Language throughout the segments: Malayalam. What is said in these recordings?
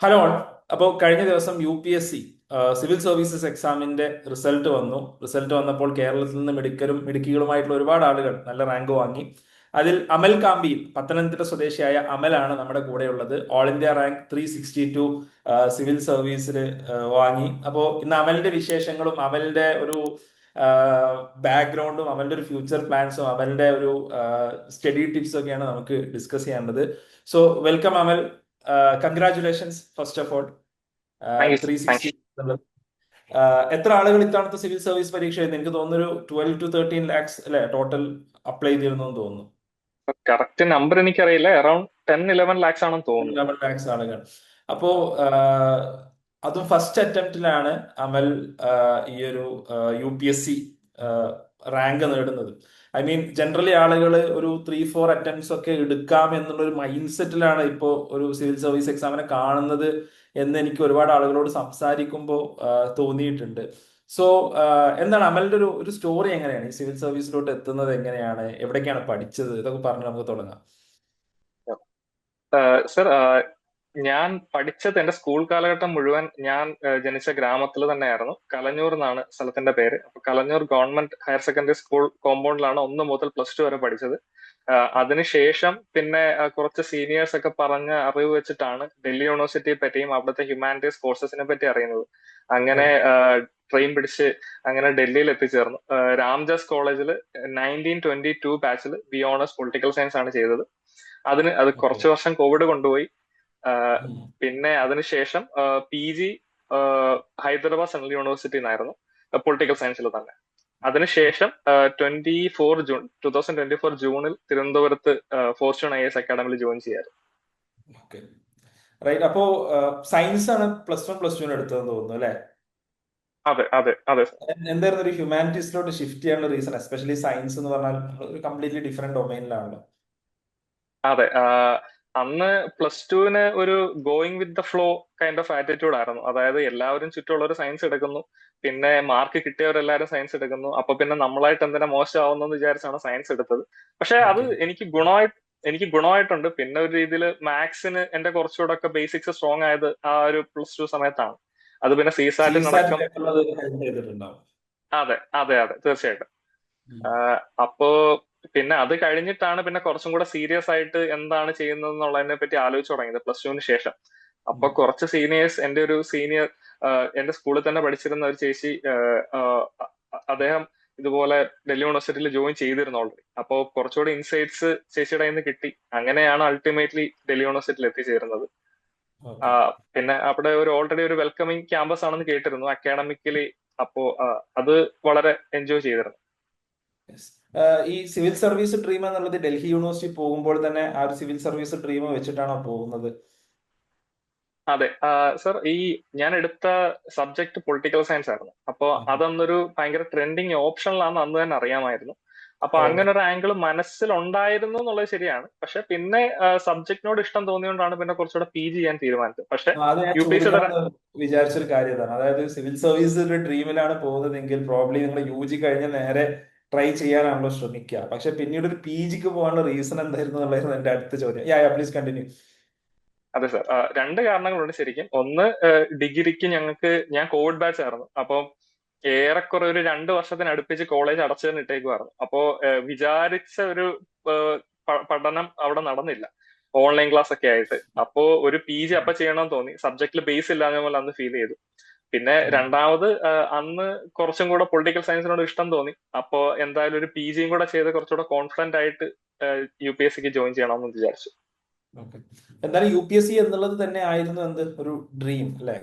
ഹലോ. അപ്പോൾ കഴിഞ്ഞ ദിവസം UPSC സിവിൽ സർവീസസ് എക്സാമിന്റെ റിസൾട്ട് വന്നു. റിസൾട്ട് വന്നപ്പോൾ കേരളത്തിൽ നിന്ന് മിടുക്കികളുമായിട്ടുള്ള ഒരുപാട് ആളുകൾ നല്ല റാങ്ക് വാങ്ങി. അതിൽ അമൽ കാമ്പിയിൽ പത്തനംതിട്ട സ്വദേശിയായ അമലാണ് നമ്മുടെ കൂടെയുള്ളത്. ഓൾ ഇന്ത്യ റാങ്ക് 362 സിവിൽ സർവീസിൽ വാങ്ങി. അപ്പോൾ ഇന്ന് അമലിന്റെ വിശേഷങ്ങളും അമലിന്റെ ഒരു ബാക്ക്ഗ്രൗണ്ടും അമലിന്റെ ഒരു ഫ്യൂച്ചർ പ്ലാൻസും അമലിന്റെ ഒരു സ്റ്റഡി ടിപ്സും ഒക്കെയാണ് നമുക്ക് ഡിസ്കസ് ചെയ്യേണ്ടത്. So welcome Amal. Congratulations first of all. Thank you. Three thank sixty you. എത്ര ആളുകൾ ഇത്തവണത്തെ സിവിൽ സർവീസ് പരീക്ഷ എഴുതി? എനിക്ക് തോന്നുന്നു ഒരു 12 to 13 lakhs അല്ലെ ടോട്ടൽ അപ്ലൈ ചെയ്തിരുന്നു എന്ന് തോന്നുന്നു. കറക്റ്റ് നമ്പർ എനിക്കറിയില്ല. അറൌണ്ട് 10-11 lakhs ആണെന്ന് തോന്നുന്നു. 11 lakhs ആളുകൾ. അപ്പോ അതും ഫസ്റ്റ് അറ്റംപ്റ്റിലാണ് അമൽ ഈ ഒരു UPSC റാങ്ക് നേടുന്നത്. ഐ മീൻ ജനറലി ആളുകൾ ഒരു 3-4 അറ്റംപ്റ്റ്സ് ഒക്കെ എടുക്കാം എന്നുള്ള ഒരു മൈൻഡ് സെറ്റിലാണ് ഇപ്പോൾ ഒരു സിവിൽ സർവീസ് എക്സാമിനെ കാണുന്നത് എന്ന് എനിക്ക് ഒരുപാട് ആളുകളോട് സംസാരിക്കുമ്പോൾ തോന്നിയിട്ടുണ്ട്. സോ എന്താണ് അമലിന്റെ ഒരു സ്റ്റോറി? എങ്ങനെയാണ് ഈ സിവിൽ സർവീസിലോട്ട് എത്തുന്നത്? എങ്ങനെയാണ്, എവിടേക്കാണ് പഠിച്ചത്? ഇതൊക്കെ പറഞ്ഞ് നമുക്ക് തുടങ്ങാം. സർ, ഞാൻ പഠിച്ചത് എന്റെ സ്കൂൾ കാലഘട്ടം മുഴുവൻ ഞാൻ ജനിച്ച ഗ്രാമത്തിൽ തന്നെയായിരുന്നു. കലഞ്ഞൂർ എന്നാണ് സ്ഥലത്തിന്റെ പേര്. അപ്പൊ Kalanjoor government higher secondary school കോമ്പൗണ്ടിലാണ് 1 മുതൽ +2 വരെ പഠിച്ചത്. അതിനുശേഷം പിന്നെ കുറച്ച് സീനിയേഴ്സ് ഒക്കെ പറഞ്ഞ അറിവ് വെച്ചിട്ടാണ് ഡൽഹി യൂണിവേഴ്സിറ്റിയെ പറ്റിയും അവിടുത്തെ ഹ്യൂമാനിറ്റീസ് കോഴ്സസിനെ പറ്റി അറിയുന്നത്. അങ്ങനെ ട്രെയിൻ പിടിച്ച് അങ്ങനെ ഡൽഹിയിൽ എത്തിച്ചേർന്നു. രാംദാസ് കോളേജിൽ 1922 ബാച്ചിൽ ബി ഓണേഴ്സ് പൊളിറ്റിക്കൽ സയൻസ് ആണ് ചെയ്തത്. അത് ഓക്കെ. കുറച്ച് വർഷം കോവിഡ് കൊണ്ടുപോയി. പിന്നെ അതിനുശേഷം PG ഹൈദരാബാദ് സെൻട്രൽ യൂണിവേഴ്സിറ്റി നിന്നായിരുന്നു, പൊളിറ്റിക്കൽ സയൻസിൽ തന്നെ. അതിനുശേഷം 2024 ജൂണിൽ തിരുവനന്തപുരത്ത് ഫോർച്യൂൺ IAS അക്കാഡമിയിൽ ജോയിൻ ചെയ്യാറ്. ഓക്കെ. റൈറ്റ്. അപ്പോ സയൻസ് ആണ് +1 +2 എടുത്തതെന്ന് തോന്നുന്നു അല്ലെ? അതെ, അതെ, അതെ. എന്തായിരുന്നു ഒരു ഹ്യൂമാനിറ്റീസിലോട്ട് ഷിഫ്റ്റ് ചെയ്യാനുള്ള റീസൺ? എസ്പെഷ്യലി സയൻസ് എന്ന് പറഞ്ഞാൽ ഒരു കംപ്ലീറ്റ്ലി ഡിഫറെന്റ് ഡൊമൈനിലാണല്ലോ. അതെ. അന്ന് +2-ന് ഒരു going with the flow kind of attitude ആയിരുന്നു. അതായത് എല്ലാവരും ചുറ്റുമുള്ളവർ സയൻസ് എടുക്കുന്നു, പിന്നെ മാർക്ക് കിട്ടിയവരെല്ലാവരും സയൻസ് എടുക്കുന്നു. അപ്പൊ പിന്നെ നമ്മളായിട്ട് എന്തിനാ മോശമാവുന്നെന്ന് വിചാരിച്ചാണ് സയൻസ് എടുത്തത്. പക്ഷെ അത് ഓക്കെ. എനിക്ക് ഗുണമായിട്ടുണ്ട്. പിന്നെ ഒരു രീതിയിൽ മാത്സിന് എന്റെ കുറച്ചുകൂടെ ഒക്കെ ബേസിക്സ് സ്ട്രോങ് ആയത് ആ ഒരു +2 സമയത്താണ്. അത് പിന്നെ CSAT-നടക്കം. CSAT ഹെൽപ്പ് ചെയ്തിട്ടുണ്ടാവും. അതെ, അതെ, അതെ, തീർച്ചയായിട്ടും. ഉം. അപ്പോ പിന്നെ അത് കഴിഞ്ഞിട്ടാണ് പിന്നെ കുറച്ചും കൂടെ സീരിയസ് ആയിട്ട് എന്താണ് ചെയ്യുന്നത് എന്നുള്ളതിനെ പറ്റി ആലോചിച്ച് തുടങ്ങിയത് +2-ന് ശേഷം. അപ്പൊ ഉം. കുറച്ച് സീനിയേഴ്സ്, എന്റെ ഒരു സീനിയർ, എന്റെ സ്കൂളിൽ തന്നെ പഠിച്ചിരുന്ന ഒരു ചേച്ചി, അദ്ദേഹം ഇതുപോലെ ഡൽഹി യൂണിവേഴ്സിറ്റിയിൽ ജോയിൻ ചെയ്തിരുന്നു ഓൾറെഡി. അപ്പോ കുറച്ചുകൂടി ഇൻസൈറ്റ്സ് ചേച്ചിയുടെ കയ്യിൽ നിന്ന് കിട്ടി. അങ്ങനെയാണ് അൾട്ടിമേറ്റ്ലി ഡൽഹി യൂണിവേഴ്സിറ്റിയിൽ എത്തിച്ചേരുന്നത്. ഓക്കെ. പിന്നെ അവിടെ ഒരു ഓൾറെഡി ഒരു വെൽക്കമിങ് ക്യാമ്പസ് ആണെന്ന് കേട്ടിരുന്നു അക്കാഡമിക്കലി. അപ്പോ അത് വളരെ എൻജോയ് ചെയ്തിരുന്നു. Yes. ഈ സിവിൽ സർവീസ് ഡ്രീം എന്നുള്ളത് ഡൽഹി യൂണിവേഴ്സിറ്റി പോകുമ്പോൾ തന്നെ ആ ഒരു സിവിൽ സർവീസ് ഡ്രീം വെച്ചിട്ടാണോ പോകുന്നത്? അതെ. സർ, ഞാൻ എടുത്ത സബ്ജക്ട് പൊളിറ്റിക്കൽ സയൻസ് ആയിരുന്നു. അപ്പോ അതൊന്നൊരു ഭയങ്കര ട്രെൻഡിങ് ഓപ്ഷനിലാണെന്ന് അന്ന് തന്നെ അറിയാമായിരുന്നു. അപ്പൊ അങ്ങനെ ഓക്കെ. ഒരു ആംഗിൾ മനസ്സിലുണ്ടായിരുന്നു എന്നുള്ളത് ശരിയാണ്. പക്ഷെ പിന്നെ സബ്ജക്റ്റിനോട് ഇഷ്ടം തോന്നിയോണ്ടാണ് പിന്നെ കുറച്ചുകൂടെ PG ചെയ്യാൻ തീരുമാനിച്ചത്. പക്ഷെ അത് ഞാൻ UPSC ചോദിക്കണം തരാൻ. എന്ന് വിചാരിച്ചൊരു കാര്യം ഇതാണ്. അതായത് സിവിൽ സർവീസ് ഒരു ഡ്രീമിലാണ് പോകുന്നതെങ്കിൽ പ്രോബ്ലി നിങ്ങൾ UG കഴിഞ്ഞ് നേരെ ട്രൈ ചെയ്യാനാണല്ലോ ശ്രമിക്കുക. പക്ഷെ പിന്നീട് ഒരു PGക്ക് പോകാനുള്ള റീസൺ എന്തായിരുന്നു എന്നുള്ളതായിരുന്നു എന്റെ അടുത്ത ചോദ്യം. Please continue. അതെ സർ, രണ്ട് കാരണങ്ങളുണ്ട് ശരിക്കും. ഒന്ന്, ഡിഗ്രിക്ക് ഞാൻ കോവിഡ് ബാച്ച് ആയിരുന്നു. അപ്പൊ ഏറെക്കുറെ ഒരു 2 വർഷത്തിന് അടുപ്പിച്ച് കോളേജ് അടച്ചു തന്നെ ഇട്ടേക്കുമായിരുന്നു. അപ്പോ വിചാരിച്ച ഒരു പഠനം അവിടെ നടന്നില്ല, ഓൺലൈൻ ക്ലാസ് ഒക്കെ ആയിട്ട്. അപ്പോ ഒരു PG അപ്പൊ ചെയ്യണമെന്ന് തോന്നി. സബ്ജക്റ്റിൽ ബേസ് ഇല്ലാന്ന പോലെ അന്ന് ഫീൽ ചെയ്തു. പിന്നെ രണ്ടാമത്, അന്ന് കുറച്ചും കൂടെ പൊളിറ്റിക്കൽ സയൻസിനോട് ഇഷ്ടം തോന്നി. അപ്പോ എന്തായാലും ഒരു PGയും കൂടെ ചെയ്ത് കുറച്ചുകൂടെ കോൺഫിഡന്റ് ആയിട്ട് UPSCക്ക് ജോയിൻ ചെയ്യണമെന്ന് വിചാരിച്ചു. ഓക്കെ. എന്തായാലും UPSC എന്നുള്ളത് തന്നെ ആയിരുന്നു എന്ത് ഒരു ഡ്രീം അല്ലെ?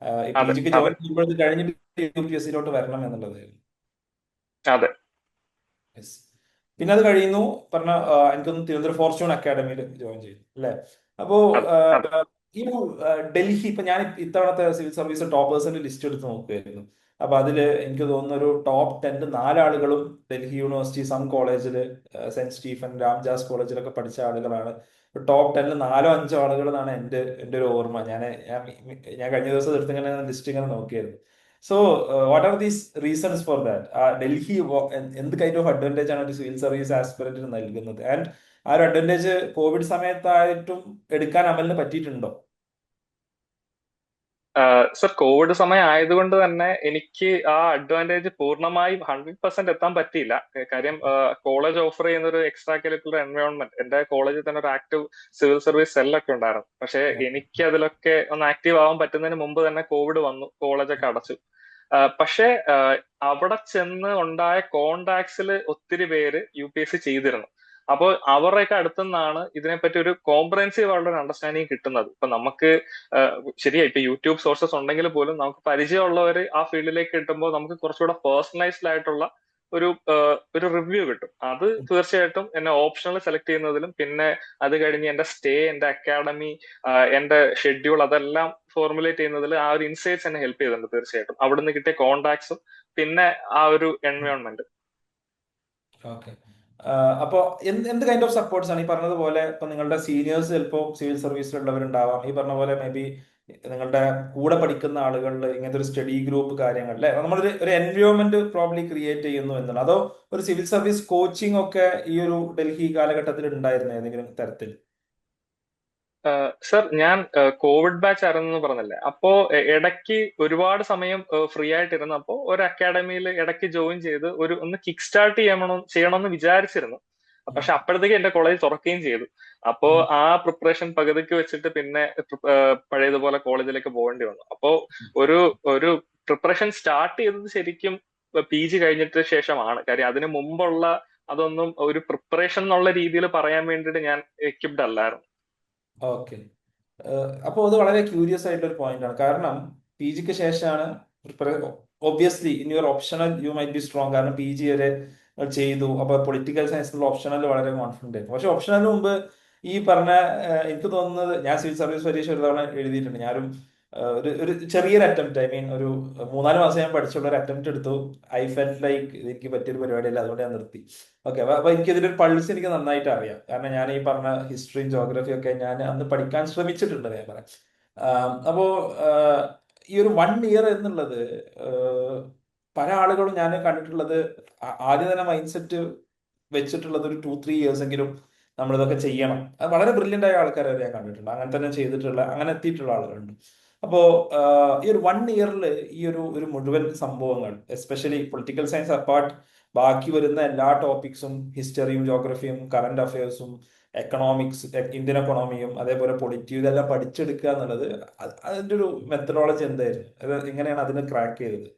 ഈ അതെ, PGക്ക് അതെ, ജോയിൻ ചെയ്യുമ്പോൾ കഴിഞ്ഞിട്ട് UPSCയിലോട്ട് വരണം എന്നുള്ളതായിരുന്നു. അതെ, യെസ്. പിന്നെ അത് കഴിയുന്നു. പറഞ്ഞ എനിക്കൊന്ന് തിരുവനന്തപുരം ഫോർച്യൂൺ അക്കാഡമിയിൽ ജോയിൻ ചെയ്തു അല്ലെ? അപ്പോ അതെ, അതെ. ഈ ഒരു ഡൽഹി ഇപ്പൊ ഞാൻ ഇത്തവണത്തെ സിവിൽ സർവീസ് ടോപ്പേഴ്സിന്റെ ലിസ്റ്റ് എടുത്ത് നോക്കുകയായിരുന്നു. അപ്പൊ അതില് എനിക്ക് തോന്നുന്ന ഒരു ടോപ്പ് 10 4 ആളുകളും ഡൽഹി യൂണിവേഴ്സിറ്റി സം കോളേജില്, സെന്റ് സ്റ്റീഫൻ രാംജാസ് കോളേജിലൊക്കെ പഠിച്ച ആളുകളാണ്. ടോപ്പ് 10 4 5 ആളുകൾ എന്നാണ് എന്റെ ഒരു ഓർമ്മ. ഞാൻ ഞാൻ കഴിഞ്ഞ ദിവസം എടുത്ത് ഇങ്ങനെ ലിസ്റ്റ് ഇങ്ങനെ നോക്കിയായിരുന്നു. So what are these reasons for that? Delhi എന്ത് കൈൻഡ് ഓഫ് അഡ്വാൻറ്റേജ് ആണ് ഒരു സിവിൽ സർവീസ് ആസ്പിറന്റിന് നൽകുന്നത്? ആൻഡ് ആ ഒരു അഡ്വാൻറ്റേജ് കോവിഡ് സമയത്തായിട്ടും എടുക്കാൻ അമലിന് പറ്റിയിട്ടുണ്ടോ? സർ, കോവിഡ് സമയം ആയതുകൊണ്ട് തന്നെ എനിക്ക് ആ അഡ്വാൻറ്റേജ് പൂർണ്ണമായും 100% എത്താൻ പറ്റിയില്ല. കാര്യം കോളേജ് ഓഫർ ചെയ്യുന്ന ഒരു എക്സ്ട്രാ കരിക്കുലർ എൻവയോൺമെന്റ്, എന്റെ കോളേജിൽ തന്നെ ഒരു ആക്റ്റീവ് സിവിൽ സർവീസ് സെല്ലൊക്കെ ഉണ്ടായിരുന്നു. പക്ഷെ എനിക്ക് അതിലൊക്കെ ഒന്ന് ആക്റ്റീവ് ആവാൻ പറ്റുന്നതിന് മുമ്പ് തന്നെ കോവിഡ് വന്നു, കോളേജൊക്കെ അടച്ചു. പക്ഷേ അവിടെ ചെന്ന് ഉണ്ടായ കോണ്ടാക്ട്സിൽ ഒത്തിരി പേര് UPSC ചെയ്തിരുന്നു. അപ്പോൾ അവരുടെയൊക്കെ അടുത്തുനിന്നാണ് ഇതിനെപ്പറ്റി ഒരു കോംപ്രഹെൻസീവ് ആയിട്ടുള്ള ഒരു അണ്ടർസ്റ്റാൻഡിങ് കിട്ടുന്നത്. ഇപ്പൊ നമുക്ക് ശരിയാ, ഇപ്പൊ യൂട്യൂബ് സോഴ്സസ് ഉണ്ടെങ്കിൽ പോലും നമുക്ക് പരിചയമുള്ളവർ ആ ഫീൽഡിലേക്ക് കിട്ടുമ്പോൾ നമുക്ക് കുറച്ചുകൂടെ പേഴ്സണലൈസ്ഡ് ആയിട്ടുള്ള ഒരു ഒരു റിവ്യൂ കിട്ടും. അത് തീർച്ചയായിട്ടും എന്നെ ഓപ്ഷണൽ സെലക്ട് ചെയ്യുന്നതിലും പിന്നെ അത് കഴിഞ്ഞ് എന്റെ സ്റ്റേ, എന്റെ അക്കാഡമി, എന്റെ ഷെഡ്യൂൾ അതെല്ലാം ഫോർമുലേറ്റ് ചെയ്യുന്നതിൽ ആ ഒരു ഇൻസൈറ്റ്സ് എന്നെ ഹെൽപ്പ് ചെയ്തിട്ടുണ്ട് തീർച്ചയായിട്ടും. അവിടുന്ന് കിട്ടിയ കോണ്ടാക്ട്സും പിന്നെ ആ ഒരു എൻവയോൺമെന്റ്. ഓക്കെ. അപ്പോ എന്ത് കൈൻഡ് ഓഫ് സപ്പോർട്ട്സ് ആണ് ഈ പറഞ്ഞതുപോലെ? ഇപ്പൊ നിങ്ങളുടെ സീനിയേഴ്സ് ചിലപ്പോൾ സിവിൽ സർവീസിലുള്ളവരുണ്ടാവാം, ഈ പറഞ്ഞ പോലെ മേ ബി നിങ്ങളുടെ കൂടെ പഠിക്കുന്ന ആളുകളിൽ ഇങ്ങനത്തെ ഒരു സ്റ്റഡി ഗ്രൂപ്പ് കാര്യങ്ങൾ അല്ലെ, നമ്മളൊരു എൻവയോൺമെന്റ് പ്രോബ്ലി ക്രിയേറ്റ് ചെയ്യുന്നു എന്നാണ്. അതോ ഒരു സിവിൽ സർവീസ് കോച്ചിങ് ഒക്കെ ഈ ഒരു ഡൽഹി കാലഘട്ടത്തിൽ ഉണ്ടായിരുന്നു ഏതെങ്കിലും തരത്തിൽ? സർ, ഞാൻ കോവിഡ് ബാച്ച് ആയിരുന്നു പറഞ്ഞല്ലേ. അപ്പോ ഇടയ്ക്ക് ഒരുപാട് സമയം ഫ്രീ ആയിട്ടിരുന്നപ്പോ ഒരു അക്കാഡമിയിൽ ഇടയ്ക്ക് ജോയിൻ ചെയ്ത് ഒന്ന് കിക്ക് സ്റ്റാർട്ട് ചെയ്യണമെന്ന് വിചാരിച്ചിരുന്നു. പക്ഷെ അപ്പോഴത്തേക്ക് എന്റെ കോളേജ് തുറക്കുകയും ചെയ്തു. അപ്പോ ആ പ്രിപ്പറേഷൻ പകുതിക്ക് വെച്ചിട്ട് പിന്നെ പഴയതുപോലെ കോളേജിലേക്ക് പോകേണ്ടി വന്നു. അപ്പോ ഒരു ഒരു പ്രിപ്പറേഷൻ സ്റ്റാർട്ട് ചെയ്തത് ശരിക്കും PG കഴിഞ്ഞിട്ട് ശേഷമാണ്. കാര്യം അതിനു മുമ്പുള്ള അതൊന്നും ഒരു പ്രിപ്പറേഷൻ എന്നുള്ള രീതിയിൽ പറയാൻ വേണ്ടിയിട്ട് ഞാൻ എക്യുപ്ഡ് അല്ലായിരുന്നു. ഓക്കെ. അപ്പോൾ അത് വളരെ ക്യൂരിയസ് ആയിട്ടുള്ള ഒരു പോയിന്റ് ആണ്. കാരണം PGക്ക് ശേഷമാണ് obviously in your optional you might be strong, കാരണം PG വരെ ചെയ്തു. അപ്പൊ പൊളിറ്റിക്കൽ സയൻസിലുള്ള ഓപ്ഷണൽ വളരെ കോൺഫിഡന്റ് ആയിരുന്നു. പക്ഷെ ഓപ്ഷണലിന് മുമ്പ് ഈ പറഞ്ഞ എനിക്ക് തോന്നുന്നത്, ഞാൻ സിവിൽ സർവീസ് പരീക്ഷ ഒരു തവണ എഴുതിയിട്ടുണ്ട്. ഞാനും ഒരു ചെറിയൊരു അറ്റംപ്റ്റ്, ഐ മീൻ ഒരു 3-4 മാസം ഞാൻ പഠിച്ചുള്ള ഒരു അറ്റംപ്റ്റ് എടുത്തു. ഐ ഫെൽറ്റ് ലൈക്ക് എനിക്ക് പറ്റിയൊരു പരിപാടിയല്ല, അതുകൊണ്ട് ഞാൻ നിർത്തി. ഓക്കെ. അപ്പൊ എനിക്ക് ഇതിലൊരു പൾസ് എനിക്ക് നന്നായിട്ട് അറിയാം, കാരണം ഞാൻ ഈ പറഞ്ഞ ഹിസ്റ്ററിയും ജോഗ്രഫിയും ഒക്കെ ഞാൻ അന്ന് പഠിക്കാൻ ശ്രമിച്ചിട്ടുണ്ട്, ഞാൻ പറയാം. അപ്പോ ഈ ഒരു 1 ഇയർ എന്നുള്ളത് പല ആളുകളും ഞാൻ കണ്ടിട്ടുള്ളത് ആദ്യം തന്നെ മൈൻഡ് സെറ്റ് വെച്ചിട്ടുള്ളത് ഒരു 2-3 ഇയേഴ്സ് എങ്കിലും നമ്മളിതൊക്കെ ചെയ്യണം. അത് വളരെ ബ്രില്യൻ്റ് ആയ ആൾക്കാരെ വരെ ഞാൻ കണ്ടിട്ടുണ്ട്, അങ്ങനെ തന്നെ ചെയ്തിട്ടുള്ള, അങ്ങനെ എത്തിയിട്ടുള്ള ആളുകളുണ്ട്. അപ്പോ ഈ ഒരു 1 ഇയറിൽ ഈ ഒരു മുഴുവൻ സംഭവങ്ങൾ, എസ്പെഷ്യലി പൊളിറ്റിക്കൽ സയൻസ് അപ്പാർട്ട്, ബാക്കി വരുന്ന എല്ലാ ടോപ്പിക്സും, ഹിസ്റ്ററിയും ജോഗ്രഫിയും കറന്റ് അഫയേഴ്സും എക്കണോമിക്സ്, ഇന്ത്യൻ എക്കണോമിയും അതേപോലെ പൊളിറ്റിയും, ഇതെല്ലാം പഠിച്ചെടുക്കുക എന്നുള്ളത് അതിന്റെ ഒരു മെത്തഡോളജി എന്തായിരുന്നു? എങ്ങനെയാണ് അതിനെ ക്രാക്ക് ചെയ്തത്?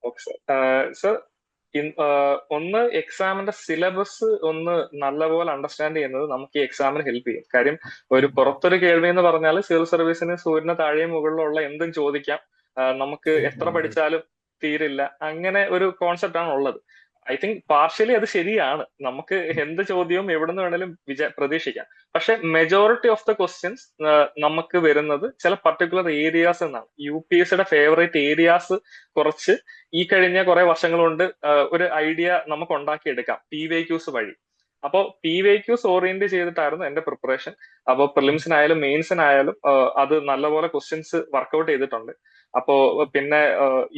Okay sir. ഒന്ന് എക്സാമിന്റെ സിലബസ് ഒന്ന് നല്ലപോലെ അണ്ടർസ്റ്റാൻഡ് ചെയ്യുന്നത് നമുക്ക് ഈ എക്സാമിന് ഹെൽപ്പ് ചെയ്യും. കാര്യം ഒരു പുറത്തൊരു കേൾവി എന്ന് പറഞ്ഞാൽ സിവിൽ സർവീസിന് സൂര്യന് താഴെയും മുകളിലുള്ള എന്തും ചോദിക്കാം, നമുക്ക് എത്ര പഠിച്ചാലും തീരില്ല, അങ്ങനെ ഒരു കോൺസെപ്റ്റ് ആണ് ഉള്ളത്. ഐ തിങ്ക് പാർഷ്യലി അത് ശരിയാണ്. നമുക്ക് എന്ത് ചോദ്യവും എവിടെ നിന്ന് വേണേലും പ്രതീക്ഷിക്കാം. പക്ഷെ മെജോറിറ്റി ഓഫ് ദ ക്വസ്റ്റ്യൻസ് നമുക്ക് വരുന്നത് ചില പർട്ടിക്കുലർ ഏരിയാസ് എന്നാണ്. UPSCയുടെ ഫേവറേറ്റ് ഏരിയാസ് കുറച്ച് ഈ കഴിഞ്ഞ കുറെ വർഷങ്ങൾ കൊണ്ട് ഒരു ഐഡിയ നമുക്ക് ഉണ്ടാക്കിയെടുക്കാം PYQs വഴി. അപ്പോൾ PYQs ഓറിയന്റ് ചെയ്തിട്ടായിരുന്നു എന്റെ പ്രിപ്പറേഷൻ. അപ്പോൾ പ്രിലിംസിനായാലും മെയിൻസിനായാലും അത് നല്ലപോലെ ക്വസ്റ്റ്യൻസ് വർക്ക്ഔട്ട് ചെയ്തിട്ടുണ്ട്. അപ്പോ പിന്നെ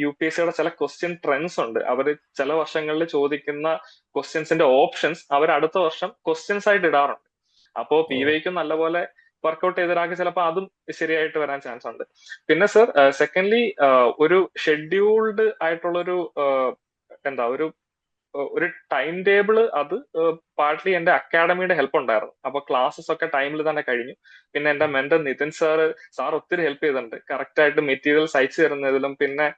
UPSCയുടെ ചില ക്വസ്റ്റ്യൻ ട്രെൻഡ്സ് ഉണ്ട്. അവർ ചില വർഷങ്ങളിൽ ചോദിക്കുന്ന ക്വസ്റ്റ്യൻസിന്റെ ഓപ്ഷൻസ് അവർ അടുത്ത വർഷം ക്വസ്റ്റ്യൻസ് ആയിട്ട് ഇടാറുണ്ട്. അപ്പോ PYQ നല്ലപോലെ വർക്ക്ഔട്ട് ചെയ്തൊരാൾക്ക് ചിലപ്പോൾ അതും ശരിയായിട്ട് വരാൻ ചാൻസ് ഉണ്ട്. പിന്നെ സർ, സെക്കൻഡ്ലി ഒരു ഷെഡ്യൂൾഡ് ആയിട്ടുള്ള എന്താ ഒരു ടൈം ടേബിള്, അത് പാർട്ട്ലി എന്റെ അക്കാഡമിയുടെ ഹെൽപ്പ് ഉണ്ടായിരുന്നു. അപ്പൊ ക്ലാസ്സസ് ഒക്കെ ടൈമിൽ തന്നെ കഴിഞ്ഞു. പിന്നെ എന്റെ മെന്റർ നിതിൻ സാർ ഒത്തിരി ഹെൽപ്പ് ചെയ്തിട്ടുണ്ട്, കറക്റ്റ് ആയിട്ട് മെറ്റീരിയൽസ് അയച്ചു തരുന്നതിലും പിന്നെ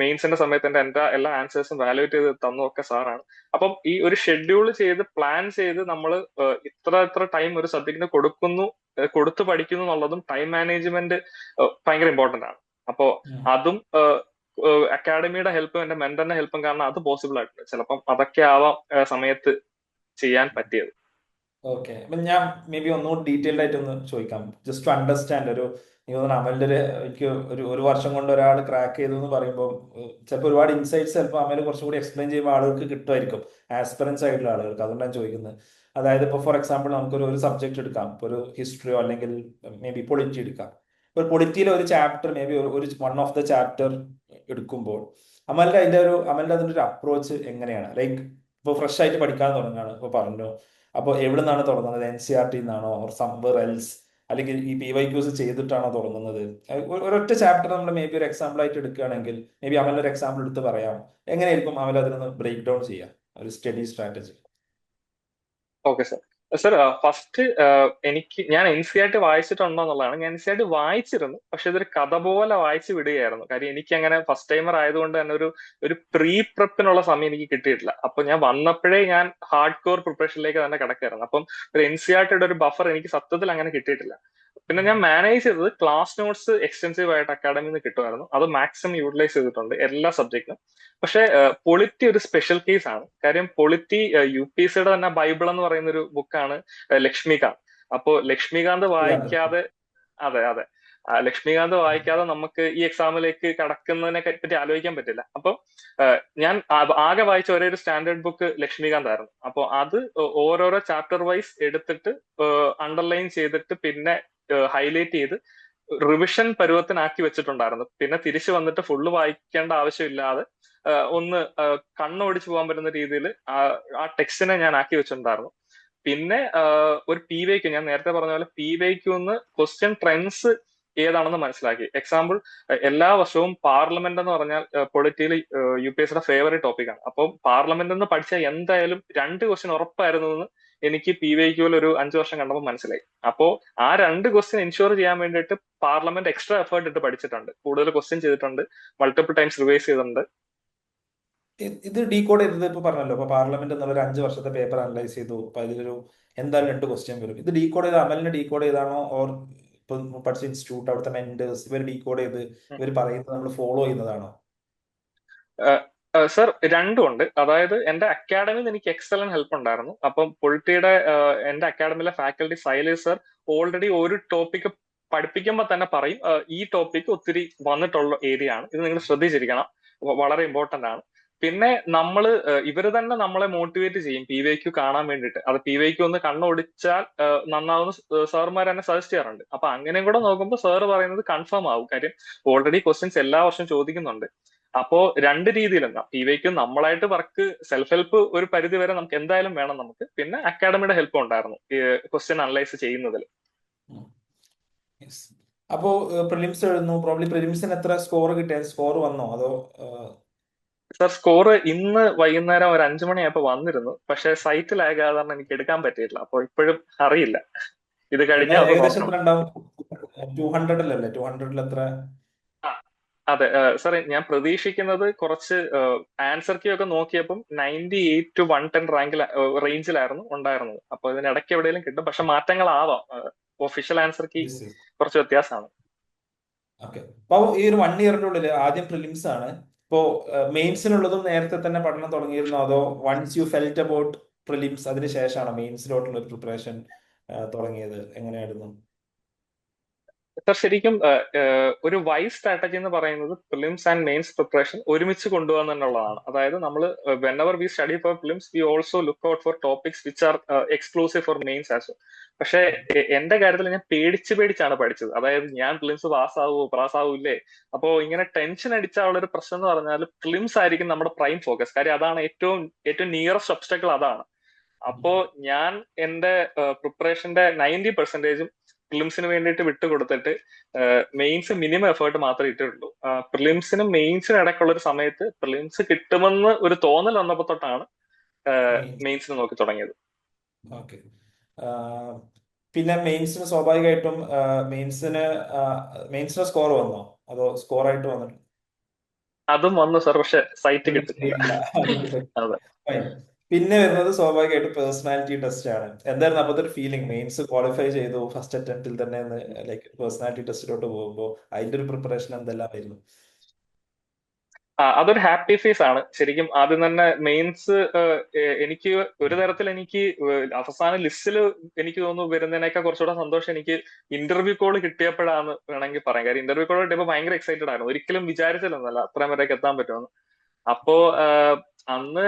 മെയിൻസിന്റെ സമയത്ത് എന്റെ എല്ലാ ആൻസേഴ്സും വാലുവേറ്റ് ചെയ്ത് തന്നതൊക്കെ സാറാണ്. അപ്പം ഈ ഒരു ഷെഡ്യൂൾ ചെയ്ത് പ്ലാൻ ചെയ്ത് നമ്മൾ ഇത്ര ടൈം ഒരു സബ്ജക്റ്റിന് കൊടുത്തു പഠിക്കുന്നു എന്നുള്ളതും ടൈം മാനേജ്മെന്റ് ഭയങ്കര ഇമ്പോർട്ടന്റ് ആണ്. അപ്പോ അതും അക്കാഡമിയുടെ ഹെൽപ്പും എന്റെ മെന്ററിന്റെ ഹെൽപ്പും കാരണം അത് പോസിബിൾ ആയിട്ടുണ്ട്. ചിലപ്പം അതൊക്കെ ആവാം സമയത്ത് ചെയ്യാൻ പറ്റിയത്. ഓക്കെ. അപ്പൊ ഞാൻ മേ ബി ഒന്നുകൂടി ഡീറ്റെയിൽഡ് ആയിട്ട് ഒന്ന് ചോദിക്കാം, ജസ്റ്റ് ടു അണ്ടർസ്റ്റാൻഡ്. എനിക്ക് തോന്നുന്നു അമലിന്റെ എനിക്ക് ഒരു വർഷം കൊണ്ട് ഒരാൾ ക്രാക്ക് ചെയ്തു എന്ന് പറയുമ്പോൾ ചിലപ്പോൾ ഒരുപാട് ഇൻസൈറ്റ്സ് ചിലപ്പോൾ അമൽ കുറച്ചും കൂടി എക്സ്പ്ലെയിൻ ചെയ്യുമ്പോൾ ആളുകൾക്ക് കിട്ടുമായിരിക്കും, ആസ്പിറൻസ് ആയിട്ടുള്ള ആളുകൾക്ക്. അതുകൊണ്ടാണ് ഞാൻ ചോദിക്കുന്നത്. അതായത് ഇപ്പോൾ ഫോർ എക്സാമ്പിൾ നമുക്കൊരു സബ്ജക്ട് എടുക്കാം, ഇപ്പോൾ ഒരു ഹിസ്റ്ററിയോ അല്ലെങ്കിൽ മേ ബി പൊളിറ്റി എടുക്കാം. ഇപ്പോൾ പൊളിറ്റിയിലെ ഒരു ചാപ്റ്റർ, മേ ബി ഒരു വൺ ഓഫ് ദ ചാപ്റ്റർ എടുക്കുമ്പോൾ അമലിന്റെ അതിന്റെ ഒരു അപ്രോച്ച് എങ്ങനെയാണ്? ലൈക്ക് ഇപ്പോൾ ഫ്രഷ് ആയിട്ട് പഠിക്കാൻ തുടങ്ങുകയാണ്, ഇപ്പോൾ പറഞ്ഞു. അപ്പോൾ എവിടെ നിന്നാണ് തുടങ്ങുന്നത്? NCERT നിന്നാണോ ഓർ സംവെർ എൽസ്? അല്ലെങ്കിൽ ഈ PYQs ചെയ്തിട്ടാണോ തുടങ്ങുന്നത്? ഒരൊറ്റ ചാപ്റ്റർ നമ്മൾ മേ ബി ഒരു എക്സാമ്പിൾ ആയിട്ട് എടുക്കുകയാണെങ്കിൽ മേ ബി അമൽ ഒരു എക്സാമ്പിൾ എടുത്ത് പറയാം. എങ്ങനെയായിരിക്കും അമൽ അതിനൊന്ന് ബ്രേക്ക് ഡൗൺ ചെയ്യാം, ഒരു study strategy? Okay sir. Sir, first ഞാൻ NCERT വായിച്ചിട്ടുണ്ടോ എന്നുള്ളതാണ്. ഞാൻ NCERT വായിച്ചിരുന്നു, പക്ഷെ ഇതൊരു കഥ പോലെ വായിച്ചു വിടുകയായിരുന്നു. കാര്യം എനിക്ക് അങ്ങനെ ഫസ്റ്റ് ടൈമർ ആയതുകൊണ്ട് തന്നെ ഒരു പ്രീ പ്രെപ്പിനുള്ള സമയം എനിക്ക് കിട്ടിയിട്ടില്ല. അപ്പൊ ഞാൻ വന്നപ്പോഴേ ഞാൻ ഹാർഡ് കോർ പ്രിപ്പറേഷനിലേക്ക് തന്നെ കിടക്കായിരുന്നു. അപ്പം ഒരു NCERTയുടെ ഒരു ബഫർ എനിക്ക് സത്യത്തിൽ അങ്ങനെ കിട്ടിയിട്ടില്ല. പിന്നെ ഞാൻ മാനേജ് ചെയ്തത് ക്ലാസ് നോട്ട്സ് എക്സ്റ്റെൻസീവ് ആയിട്ട് അക്കാഡമിയിൽ നിന്ന് കിട്ടുമായിരുന്നു. അത് മാക്സിമം യൂട്ടിലൈസ് ചെയ്തിട്ടുണ്ട് എല്ലാ സബ്ജക്റ്റിനും. പക്ഷെ പൊളിറ്റി ഒരു സ്പെഷ്യൽ കേസ് ആണ്. കാര്യം പൊളിറ്റി UPSCയുടെ തന്നെ ബൈബിൾ എന്ന് പറയുന്ന ഒരു ബുക്കാണ് ലക്ഷ്മികാന്ത്. അപ്പോ ലക്ഷ്മികാന്ത് വായിക്കാതെ, അതെ അതെ, ലക്ഷ്മികാന്ത് വായിക്കാതെ നമുക്ക് ഈ എക്സാമിലേക്ക് കടക്കുന്നതിനെ പറ്റി ആലോചിക്കാൻ പറ്റില്ല. അപ്പൊ ഞാൻ ആകെ വായിച്ച ഒരേ ഒരു സ്റ്റാൻഡേർഡ് ബുക്ക് ലക്ഷ്മികാന്ത് ആയിരുന്നു. അപ്പോൾ അത് ഓരോരോ ചാപ്റ്റർ വൈസ് എടുത്തിട്ട് അണ്ടർലൈൻ ചെയ്തിട്ട് പിന്നെ ഹൈലൈറ്റ് ചെയ്ത് റിവിഷൻ പരുവത്തിനാക്കി വെച്ചിട്ടുണ്ടായിരുന്നു. പിന്നെ തിരിച്ചു വന്നിട്ട് ഫുള്ള് വായിക്കേണ്ട ആവശ്യമില്ലാതെ ഒന്ന് കണ്ണോടിച്ചു പോകാൻ പറ്റുന്ന രീതിയിൽ ആ ടെക്സ്റ്റിനെ ഞാൻ ആക്കി വെച്ചിട്ടുണ്ടായിരുന്നു. പിന്നെ ഒരു PYQ, ഞാൻ നേരത്തെ പറഞ്ഞ പോലെ PYQ ഒന്ന് ക്വസ്റ്റ്യൻ ട്രെൻഡ്സ് ഏതാണെന്ന് മനസ്സിലാക്കി. എക്സാമ്പിൾ, എല്ലാ വർഷവും പാർലമെന്റ് എന്ന് പറഞ്ഞാൽ പൊളിറ്റിയിൽ UPSCയുടെ ഫേവറേറ്റ് ടോപ്പിക്കാണ്. അപ്പം പാർലമെന്റ് എന്ന് പഠിച്ചാൽ എന്തായാലും 2 ക്വസ്റ്റ്യൻ ഉറപ്പായിരുന്നു എന്ന് എനിക്ക് PYQയിൽ ഒരു 5 വർഷം കണ്ടപ്പോൾ മനസ്സിലായി. അപ്പോ ആ 2 ക്വസ്റ്റ്യൻ എൻഷുർ ചെയ്യാൻ വേണ്ടിയിട്ട് പാർലമെന്റ് എക്സ്ട്രാ എഫേർട്ട് ഇട്ട് പഠിച്ചിട്ടുണ്ട്, കൂടുതൽ ക്വസ്റ്റ്യൻ ചെയ്തിട്ടുണ്ട്, മൾട്ടിപ്പിൾ ടൈംസ് റിവൈസ് ചെയ്തിട്ടുണ്ട്. ഇത് ഡീകോഡ് ചെയ്തത് ഇപ്പൊ പറഞ്ഞല്ലോ, ഇപ്പൊ പാർലമെന്റ് എന്നുള്ള ഒരു 5 വർഷത്തെ പേപ്പർ അനലൈസ് ചെയ്തു, അപ്പൊ അതിലൊരു എന്തായാലും 2 ക്വസ്റ്റ്യൻ വരും. ഇത് ഡീകോഡ് ചെയ്ത് അമലിനെ ഡീകോഡ് ചെയ്താണോ, ഓർ ഇപ്പൊ പഠിച്ച ഇൻസ്റ്റിറ്റ്യൂട്ട് അവിടുത്തെ മെന്റേഴ്സ് ഇവർ ഡീകോഡ് ചെയ്ത് ഇവർ പറയുന്നത് നമ്മൾ ഫോളോ ചെയ്യുന്നതാണോ? സർ, രണ്ടും ഉണ്ട്. അതായത് എന്റെ അക്കാഡമിയിൽ എനിക്ക് എക്സലന്റ് ഹെൽപ്പ് ഉണ്ടായിരുന്നു. അപ്പം പൊളിറ്റിയുടെ എന്റെ അക്കാഡമിയിലെ ഫാക്കൽറ്റി സൈലേഷ് സർ ഓൾറെഡി ഒരു ടോപ്പിക്ക് പഠിപ്പിക്കുമ്പോൾ തന്നെ പറയും, ഈ ടോപ്പിക്ക് ഒത്തിരി വന്നിട്ടുള്ള ഏരിയ ആണ്, ഇത് നിങ്ങൾ ശ്രദ്ധിച്ചിരിക്കണം, വളരെ ഇമ്പോർട്ടന്റ് ആണ്. പിന്നെ ഇവര് തന്നെ നമ്മളെ മോട്ടിവേറ്റ് ചെയ്യും PYQ കാണാൻ വേണ്ടിയിട്ട്. അത് PYQ ഒന്ന് കണ്ണോടിച്ചാൽ നന്നാവുന്ന സാറുമാർ തന്നെ സജസ്റ്റ് ചെയ്യാറുണ്ട്. അപ്പൊ അങ്ങനെയും കൂടെ നോക്കുമ്പോൾ സാറ് പറയുന്നത് കൺഫേം ആവും. കാര്യം ഓൾറെഡി ക്വസ്റ്റ്യൻസ് എല്ലാ വർഷവും ചോദിക്കുന്നുണ്ട്. അപ്പോ രണ്ട് രീതിയിലും PYQ നമ്മളായിട്ട് വർക്ക്, സെൽഫ് ഹെൽപ്പ് ഒരു പരിധി വരെ നമുക്ക് എന്തായാലും വേണം നമുക്ക്. പിന്നെ അക്കാഡമിയുടെ ഹെൽപ്പ് ഉണ്ടായിരുന്നു ക്വസ്റ്റ്യൻ അനലൈസ് ചെയ്യുന്നതിൽ. അപ്പോ പ്രിലിംസ് എഴുതുന്നു, പ്രോബ്ലി പ്രിലിംസിന് എത്ര സ്കോർ കിട്ടിയ, സ്കോർ വന്നോ അതോ? സർ, സ്കോർ ഇന്ന് വൈകുന്നേരം ഒരു 5 മണിയായപ്പോ വന്നിരുന്നു. പക്ഷെ സൈറ്റ് ലാഗ് കാരണം എനിക്ക് എടുക്കാൻ പറ്റിയിട്ടില്ല. അപ്പോൾ ഇപ്പോഴും അറിയില്ല, ഇത് കഴിഞ്ഞാൽ ഒന്ന് ഏകദേശം നോക്കണം. എത്ര ഉണ്ടാവും? 200-ലല്ലേ? 200-ൽ എത്ര? അതെ സാറേ, ഞാൻ പ്രതീക്ഷിക്കുന്നത് കുറച്ച് ആൻസർ കീ ഒക്കെ നോക്കിയപ്പം 98 to 110 റേഞ്ചിലായിരുന്നു ഉണ്ടായിരുന്നത്. അപ്പൊ ഇതിനിടയ്ക്ക് എവിടെയെങ്കിലും കിട്ടും, പക്ഷെ മാറ്റങ്ങളാവാം. ഒഫീഷ്യൽ ആൻസർ കീ കുറച്ച് വ്യത്യാസമാണ്. ഓക്കെ. അപ്പൊ ഈ ഒരു 1 ഇയറിന്റെ ഉള്ളിൽ ആദ്യം പ്രിലിംസ് ആണ്. ഇപ്പോ മെയിൻസിനുള്ളതും നേരത്തെ തന്നെ പഠനം തുടങ്ങിയിരുന്നോ, അതോ once you felt about prelims അതിന് ശേഷമാണോ മെയിൻസിലോട്ടുള്ള ഒരു പ്രിപ്പറേഷൻ തുടങ്ങിയത്? എങ്ങനെയായിരുന്നു? സർ, ശരിക്കും ഒരു വൈസ് സ്ട്രാറ്റജി എന്ന് പറയുന്നത് പ്രിലിംസ് ആൻഡ് മെയിൻസ് പ്രിപ്പറേഷൻ ഒരുമിച്ച് കൊണ്ടുപോകുക എന്നുള്ളതാണ്. അതായത് നമ്മൾ whenever we study four prelims we also look out for topics which are exclusive for mains as well. പക്ഷെ എന്റെ കാര്യത്തിൽ ഞാൻ പേടിച്ചാണ് പഠിച്ചത്. അതായത് ഞാൻ പ്രിലിംസ് പാസ്സാവൂലേ, അപ്പോ ഇങ്ങനെ ടെൻഷൻ അടിച്ചാലുള്ള ഒരു പ്രശ്നം എന്ന് പറഞ്ഞാൽ പ്രിലിംസ് ആയിരിക്കും നമ്മുടെ പ്രൈം ഫോക്കസ്. കാര്യം അതാണ് ഏറ്റവും നിയറസ്റ്റ് ഒബ്സ്റ്റക്കിൾ അതാണ്. അപ്പോ ഞാൻ എന്റെ പ്രിപ്പറേഷന്റെ 90% പ്രിലിംസിന് വേണ്ടിയിട്ട് വിട്ടുകൊടുത്തിട്ട് മെയിൻസ് മിനിമം എഫേർട്ട് മാത്രമേ ഇട്ടിട്ടുള്ളൂ. പ്രിലിംസിനും മെയിൻസിനും ഇടയ്ക്കുള്ള ഒരു സമയത്ത് പ്രിലിംസ് കിട്ടുമെന്ന് ഒരു തോന്നൽ വന്നപ്പോ തൊട്ടാണ് മെയിൻസിന് നോക്കി തുടങ്ങിയത്. ഓക്കെ. പിന്നെ മെയിൻസിന് സ്വാഭാവികമായിട്ടും മെയിൻസിന് സ്കോർ വന്നോ, അതോ സ്കോർ ആയിട്ട് വന്നിട്ട്? അതും വന്നു സർ, പക്ഷെ സൈറ്റ് കിട്ടുന്നില്ല. അതെ. പിന്നെ വരുന്നത് സ്വാഭാവികമായിട്ട് പേഴ്സണാലിറ്റി ടെസ്റ്റ് ആണ്. എന്തായിരുന്നു അപ്പൊ ഒരു ഫീലിംഗ്? മെയിൻസ് ക്വാളിഫൈ ചെയ്തു ഫസ്റ്റ് അറ്റംപ്റ്റിൽ തന്നെ, ലൈക്ക് പേഴ്സണാലിറ്റി ടെസ്റ്റിലോട്ട് പോകുമ്പോൾ അതിന്റെ ഒരു പ്രിപ്പറേഷൻ എന്തെല്ലാം ആയിരുന്നു? അതൊരു ഹാപ്പി ഫേസ് ആണ് ശരിക്കും. ആദ്യം തന്നെ മെയിൻസ് എനിക്ക് ഒരു തരത്തിൽ എനിക്ക് അവസാന ലിസ്റ്റിൽ എനിക്ക് തോന്നുന്നു വരുന്നതിനേക്കാൾ കുറച്ചുകൂടെ സന്തോഷം എനിക്ക് ഇന്റർവ്യൂ കോൾ കിട്ടിയപ്പോഴാണ് വേണമെങ്കിൽ പറയാം. കാര്യം ഇന്റർവ്യൂ കോൾ കിട്ടിയപ്പോൾ ഭയങ്കര എക്സൈറ്റഡ് ആയിരുന്നു. ഒരിക്കലും വിചാരിച്ചില്ലെന്നല്ല അത്രയും വരെയൊക്കെ എത്താൻ പറ്റുമെന്ന്. അപ്പോ അന്ന്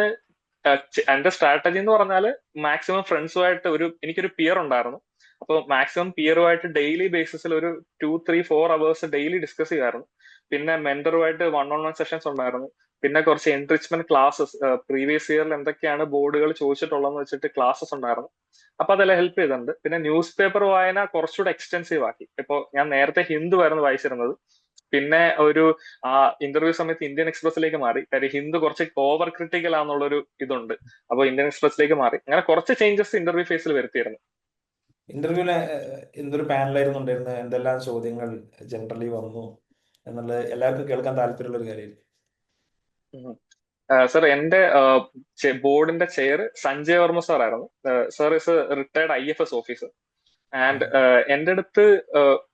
എന്റെ സ്ട്രാറ്റജി എന്ന് പറഞ്ഞാൽ മാക്സിമം ഫ്രണ്ട്സുമായിട്ട് എനിക്കൊരു പിയർ ഉണ്ടായിരുന്നു. അപ്പോൾ മാക്സിമം പിയറുമായിട്ട് ഡെയിലി ബേസിസിൽ ഒരു 2-3-4 അവേഴ്സ് ഡെയിലി ഡിസ്കസ് ചെയ്യുമായിരുന്നു. പിന്നെ മെന്ററുമായിട്ട് 1-on-1 സെഷൻസ് ഉണ്ടായിരുന്നു. പിന്നെ കുറച്ച് എൻറിച്ച്മെന്റ് ക്ലാസ്സസ് പ്രീവിയസ് ഇയറിൽ എന്തൊക്കെയാണ് ബോർഡുകൾ ചോദിച്ചിട്ടുള്ളതെന്ന് വെച്ചിട്ട് ക്ലാസ്സസ് ഉണ്ടായിരുന്നു. അപ്പൊ അതെല്ലാം ഹെൽപ്പ് ചെയ്തിട്ടുണ്ട്. പിന്നെ ന്യൂസ് പേപ്പർ വായന കുറച്ചുകൂടെ എക്സ്റ്റെൻസീവ് ആക്കി. ഇപ്പൊ ഞാൻ നേരത്തെ ഹിന്ദു ആയിരുന്നു വായിച്ചിരുന്നത്, പിന്നെ ഒരു ആ ഇന്റർവ്യൂ സമയത്ത് ഇന്ത്യൻ എക്സ്പ്രസിലേക്ക് മാറി. കാര്യം ഹിന്ദു കുറച്ച് ഓവർ ക്രിട്ടിക്കൽ ആണെന്നുള്ളൊരു ഇതുണ്ട്. അപ്പൊ ഇന്ത്യൻ എക്സ്പ്രസിലേക്ക് മാറി. അങ്ങനെ കുറച്ച് ചേഞ്ചസ് ഇന്റർവ്യൂ ഫേസിൽ വരുത്തിയിരുന്നു. ഇന്റർവ്യൂല് എന്തൊരു പാനലായിരുന്നു ഉണ്ടായിരുന്നത്, എന്തെല്ലാം ചോദ്യങ്ങൾ ജനറലി വന്നു എന്നുള്ളത് എല്ലാവർക്കും കേൾക്കാൻ താല്പര്യമുള്ള ഒരു കാര്യമായിരുന്നു. സർ, എന്റെ ബോർഡിന്റെ ചെയർ സഞ്ജയ് വർമ്മ സാർ ആയിരുന്നു. Sir is retired IFS officer. And എന്റെ അടുത്ത്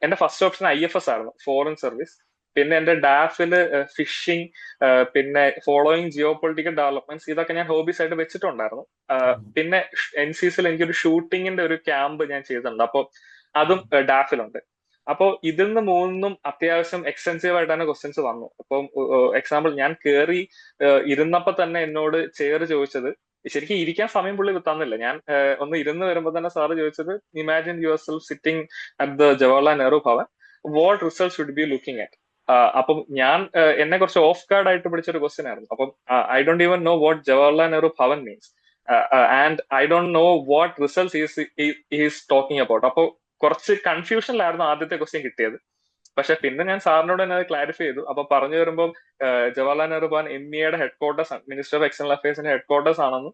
എന്റെ ഫസ്റ്റ് ഓപ്ഷൻ IFS ആയിരുന്നു, ഫോറിൻ സർവീസ്. പിന്നെ എന്റെ ഡാഫില് ഫിഷിംഗ്, പിന്നെ ഫോളോയിങ് ജിയോ പൊളിറ്റിക്കൽ ഡെവലപ്മെന്റ്സ്, ഇതൊക്കെ ഞാൻ ഹോബീസ് ആയിട്ട് വെച്ചിട്ടുണ്ടായിരുന്നു. പിന്നെ NCCയിൽ എനിക്കൊരു ഷൂട്ടിങ്ങിന്റെ ഒരു ക്യാമ്പ് ഞാൻ ചെയ്തിട്ടുണ്ട്. അപ്പോൾ അതും ഡാഫിലുണ്ട്. അപ്പോൾ ഇതിൽ നിന്ന് മൂന്നും അത്യാവശ്യം എക്സ്റ്റെൻസീവ് ആയിട്ട് തന്നെ ക്വസ്റ്റ്യൻസ് വന്നു. അപ്പം എക്സാമ്പിൾ, ഞാൻ കയറി ഇരുന്നപ്പോ തന്നെ എന്നോട് ചെയർ ചോദിച്ചത്, ശരിക്കും ഇരിക്കാൻ സമയം പുള്ളി തന്നില്ല. ഞാൻ ഒന്ന് ഇരുന്ന് വരുമ്പോൾ തന്നെ സാറ് ചോദിച്ചത്, imagine your self sitting at the Jawaharlal Nehru Bhavan, what result should be looking at. അപ്പം ഞാൻ എന്നെ കുറച്ച് ഓഫ് ഗാർഡ് ആയിട്ട് പിടിച്ചൊരു ക്വസ്റ്റ്യൻ ആയിരുന്നു. അപ്പം I don't even know what Jawaharlal Nehru Bhavan means, and I don't know what result is talking about. അപ്പോൾ കുറച്ച് കൺഫ്യൂഷനിലായിരുന്നു ആദ്യത്തെ ക്വസ്റ്റ്യൻ കിട്ടിയത്. പക്ഷെ പിന്നെ ഞാൻ സാറിനോട് തന്നെ അത് ക്ലാരിഫൈ ചെയ്തു. അപ്പൊ പറഞ്ഞു വരുമ്പോൾ ജവഹർലാൽ നെഹ്റു ഭവൻ MEAയുടെ ഹെഡ് ക്വാർട്ടേഴ്സ് ആണ്, മിനിസ്റ്റർ ഓഫ് എക്സ്റ്റേണൽ അഫയേഴ്സിന്റെ ഹെഡ് ക്വാർട്ടേഴ്സ് ആണെന്നും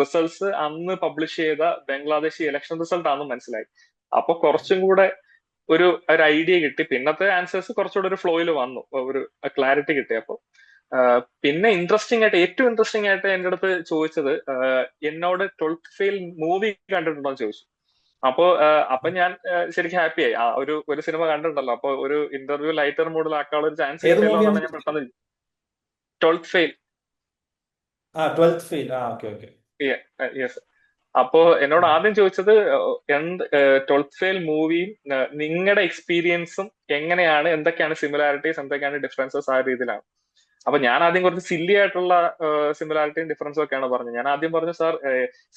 റിസൾട്ട്സ് അന്ന് പബ്ലിഷ് ചെയ്ത ബംഗ്ലാദേശി ഇലക്ഷൻ റിസൾട്ട് ആണെന്നും മനസ്സിലായി. അപ്പൊ കുറച്ചും കൂടെ ഒരു ഐഡിയ കിട്ടി. പിന്നത്തെ ആൻസേഴ്സ് കുറച്ചുകൂടെ ഒരു ഫ്ലോയിൽ വന്നു, ഒരു ക്ലാരിറ്റി കിട്ടിയപ്പോ. പിന്നെ ഏറ്റവും ഇൻട്രസ്റ്റിംഗ് ആയിട്ട് എന്റെ അടുത്ത് ചോദിച്ചത്, എന്നോട് 12th ഫെയിൽ മൂവി കണ്ടിട്ടുണ്ടോ എന്ന് ചോദിച്ചു. അപ്പൊ ഞാൻ ശരിക്കും ഹാപ്പിയായി. ഒരു സിനിമ കണ്ടിട്ടുണ്ടല്ലോ, അപ്പൊ ഒരു ഇന്റർവ്യൂ ലൈറ്റർ മൂഡിലാക്കാനുള്ള ഒരു ചാൻസ് കിട്ടിയല്ലോ എന്നാണ് ഞാൻ പെട്ടെന്ന് 12th fail. 12th fail. Okay okay. Yes. അപ്പോ എന്നോട് ആദ്യം ചോദിച്ചത്, 12th ഫെയിൽ മൂവിയും നിങ്ങളുടെ എക്സ്പീരിയൻസും എങ്ങനെയാണ്, എന്തൊക്കെയാണ് സിമിലാരിറ്റീസ്, എന്തൊക്കെയാണ് ഡിഫറൻസസ്, ആ രീതിയിലാണ്. അപ്പൊ ഞാൻ ആദ്യം കുറച്ച് സില്ലി ആയിട്ടുള്ള സിമിലാരിറ്റിയും ഡിഫറൻസും ഒക്കെയാണ് പറഞ്ഞത്. ഞാൻ ആദ്യം പറഞ്ഞു, സാർ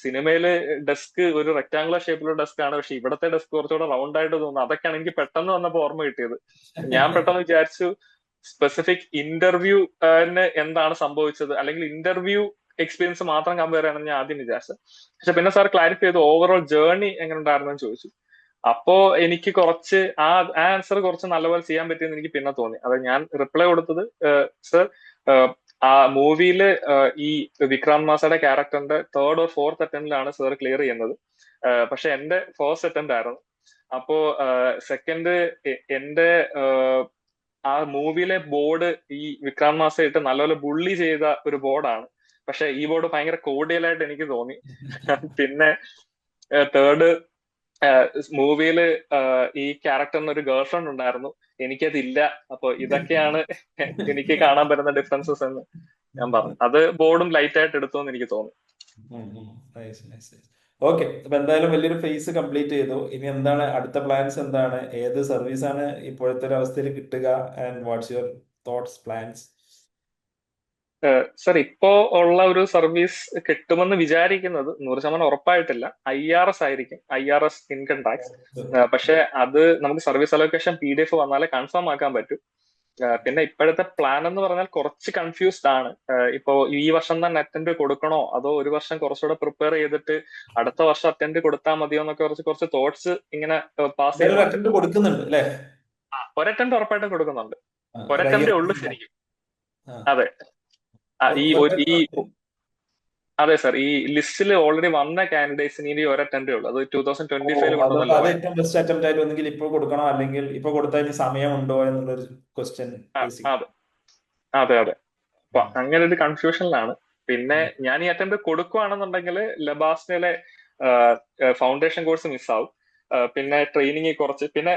സിനിമയില് ഡെസ്ക് ഒരു റെക്ടാങ്കുലർ ഷേപ്പിലുള്ള ഡെസ്ക് ആണ്, പക്ഷെ ഇവിടുത്തെ ഡെസ്ക് കുറച്ചുകൂടെ റൗണ്ട് ആയിട്ട് തോന്നുന്നു. അതൊക്കെയാണ് എനിക്ക് പെട്ടെന്ന് വന്നപ്പോൾ ഓർമ്മ കിട്ടിയത്. ഞാൻ പെട്ടെന്ന് വിചാരിച്ചു സ്പെസിഫിക് ഇന്റർവ്യൂ എന്താണ് സംഭവിച്ചത്, അല്ലെങ്കിൽ ഇന്റർവ്യൂ എക്സ്പീരിയൻസ് മാത്രം കമ്പയർ ചെയ്യണമെന്ന് ഞാൻ ആദ്യം വിചാരിച്ചു. പക്ഷെ പിന്നെ സാർ ക്ലാരിഫൈ ചെയ്തു ഓവറോൾ ജേർണി എങ്ങനെ ഉണ്ടായിരുന്നു എന്ന് ചോദിച്ചു. അപ്പോ എനിക്ക് കുറച്ച് ആൻസർ കുറച്ച് നല്ലപോലെ ചെയ്യാൻ പറ്റിയെന്ന് എനിക്ക് പിന്നെ തോന്നി. അത് ഞാൻ റിപ്ലൈ കൊടുത്തത്, സർ, ആ മൂവിയില് ഈ വിക്രാന്ത് മാസയുടെ ക്യാരക്ടറിന്റെ 3rd or 4th അറ്റംപ്റ്റിലാണ് സർ ക്ലിയർ ചെയ്യുന്നത്. പക്ഷെ എന്റെ ഫസ്റ്റ് അറ്റംപ്റ്റ് ആയിരുന്നു. അപ്പോ സെക്കൻഡ്, എന്റെ ആ മൂവിയിലെ ബോർഡ് ഈ വിക്രാന്ത് മാസ ഇട്ട് നല്ലപോലെ ബുള്ളി ചെയ്ത ഒരു ബോർഡാണ്. പക്ഷെ ഈ ബോർഡ് ഭയങ്കര കോഡിയലായിട്ട് എനിക്ക് തോന്നി. പിന്നെ തേർഡ്, മൂവിയില് ഈ ക്യാരക്ടറിന് ഒരു ഗേൾ ഫ്രണ്ട് ഉണ്ടായിരുന്നു, എനിക്കതില്ല. അപ്പൊ ഇതൊക്കെയാണ് എനിക്ക് കാണാൻ പറ്റുന്ന ഡിഫറൻസസ് എന്ന് ഞാൻ പറഞ്ഞു. അത് ബോർഡും ലൈറ്റ് ആയിട്ട് എടുത്തു എന്ന് എനിക്ക് തോന്നി. ഓക്കെ. അപ്പൊ എന്തായാലും വലിയൊരു ഫേസ് കംപ്ലീറ്റ് ചെയ്തു. ഇനി എന്താണ് അടുത്ത പ്ലാൻസ്, എന്താണ്, ഏത് സർവീസ് ആണ് ഇപ്പോഴത്തെ ഒരു അവസ്ഥയിൽ കിട്ടുക, and what's your thoughts, plans? Sir, ഇപ്പോ ഉള്ള ഒരു സർവീസ് കിട്ടുമെന്ന് വിചാരിക്കുന്നത് 100% ഉറപ്പായിട്ടില്ല. IRS ആയിരിക്കും, IRS ഇൻകം ടാക്സ്. പക്ഷെ അത് നമുക്ക് സർവീസ് അലോക്കേഷൻ PDF വന്നാലേ കൺഫേം ആക്കാൻ പറ്റൂ. പിന്നെ ഇപ്പോഴത്തെ പ്ലാൻ എന്ന് പറഞ്ഞാൽ കുറച്ച് കൺഫ്യൂസ്ഡ് ആണ്. ഇപ്പോ ഈ വർഷം തന്നെ അറ്റൻഡ് കൊടുക്കണോ, അതോ ഒരു വർഷം കുറച്ചുകൂടെ പ്രിപ്പയർ ചെയ്തിട്ട് അടുത്ത വർഷം അറ്റൻഡ് കൊടുത്താൽ മതിയോ എന്നൊക്കെ കുറച്ച് തോട്ട്സ് ഇങ്ങനെ പാസ് ചെയ്യുന്നുണ്ട്. കൊടുക്കുന്നുണ്ട് അല്ലേ? ഒരറ്റൻഡ് ഉറപ്പായിട്ടും കൊടുക്കുന്നുണ്ട്. ഒരറ്റൻഡേ ഉള്ളൂ ശരിക്കും. അതെ. അതെ സർ, ഈ ലിസ്റ്റിൽ ഓൾറെഡി വന്ന കാൻഡിഡേറ്റ്സിന് ഇനി ഒരു അറ്റംപ്റ്റേ ഉള്ളൂ. അത് 2025 കൊണ്ടുവന്നല്ലോ. ബെസ്റ്റ് അറ്റംപ്റ്റ് ആയിട്ട് ഒന്നെങ്കിൽ ഇപ്പോൾ കൊടുക്കണോ, അല്ലെങ്കിൽ ഇപ്പൊ കൊടുത്താൽ ഇനി സമയമുണ്ടോ എന്നുള്ളൊരു ക്വസ്റ്റ്യൻ. അതെ അതെ. അപ്പൊ അങ്ങനെ ഒരു കൺഫ്യൂഷനിലാണ്. പിന്നെ ഞാൻ ഈ അറ്റംപ്റ്റ് കൊടുക്കുകയാണെന്നുണ്ടെങ്കിൽ ലബാസ്റ്റിലെ ഫൗണ്ടേഷൻ കോഴ്സ് മിസ്സാവും. പിന്നെ ട്രെയിനിങ് കുറച്ച്, പിന്നെ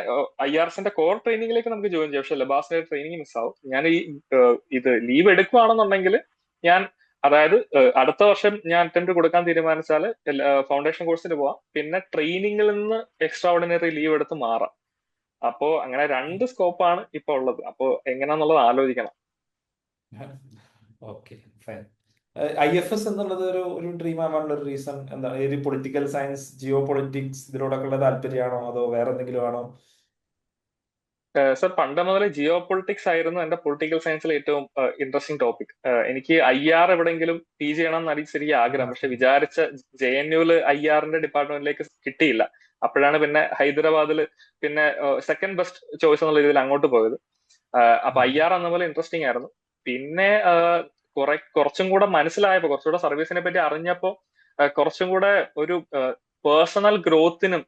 IRSന്റെ കോർ ട്രെയിനിങ്ങിലേക്ക് നമുക്ക് ജോയിൻ ചെയ്യാം. പക്ഷെ ലബാസിലെ ട്രെയിനിങ് മിസ്സാവും. ഞാൻ ഇത് ലീവ് എടുക്കുകയാണെന്നുണ്ടെങ്കിൽ ഞാൻ, അതായത് അടുത്ത വർഷം ഞാൻ അറ്റംപ്റ്റ് കൊടുക്കാൻ തീരുമാനിച്ചാൽ ഫൗണ്ടേഷൻ കോഴ്സിന് പോവാം, പിന്നെ ട്രെയിനിങ്ങിൽ നിന്ന് എക്സ്ട്രാ ഓർഡിനറി ലീവ് എടുത്ത് മാറാം. അപ്പോ അങ്ങനെ 2 സ്കോപ്പാണ് ഇപ്പൊ ഉള്ളത്. അപ്പോ എങ്ങനെയാന്നുള്ളത് ആലോചിക്കണം. Okay, fine. IFS എന്നുള്ളത് ഒരു ഡ്രീം ആവാനുള്ള ഒരു റീസൺ എന്താണ്? ഈ പൊളിറ്റിക്കൽ സയൻസ്, ജിയോ പൊളിറ്റിക്സ് ഇതിലൂടെയൊക്കെയുള്ള താല്പര്യമാണോ, അതോ വേറെ എന്തെങ്കിലും ആണോ? സർ പണ്ട് മുതൽ ജിയോ പൊളിറ്റിക്സ് ആയിരുന്നു എന്റെ പൊളിറ്റിക്കൽ സയൻസിലെ ഏറ്റവും ഇൻട്രസ്റ്റിംഗ് ടോപ്പിക്. എനിക്ക് IR എവിടെയെങ്കിലും PG ചെയ്യണം എന്നാണ് ശരിക്കും ആഗ്രഹം. പക്ഷെ വിചാരിച്ച JNUല് IRന്റെ ഡിപ്പാർട്ട്മെന്റിലേക്ക് കിട്ടിയില്ല. അപ്പോഴാണ് പിന്നെ ഹൈദരാബാദിൽ പിന്നെ സെക്കൻഡ് ബെസ്റ്റ് ചോയ്സ് എന്നുള്ള രീതിയിൽ അങ്ങോട്ട് പോയത്. അപ്പൊ IR എന്ന പോലെ ഇൻട്രസ്റ്റിംഗ് ആയിരുന്നു. പിന്നെ കുറച്ചും കൂടെ മനസ്സിലായപ്പോ, കുറച്ചുകൂടെ സർവീസിനെ പറ്റി അറിഞ്ഞപ്പോ കുറച്ചും കൂടെ ഒരു പേഴ്സണൽ ഗ്രോത്തിനും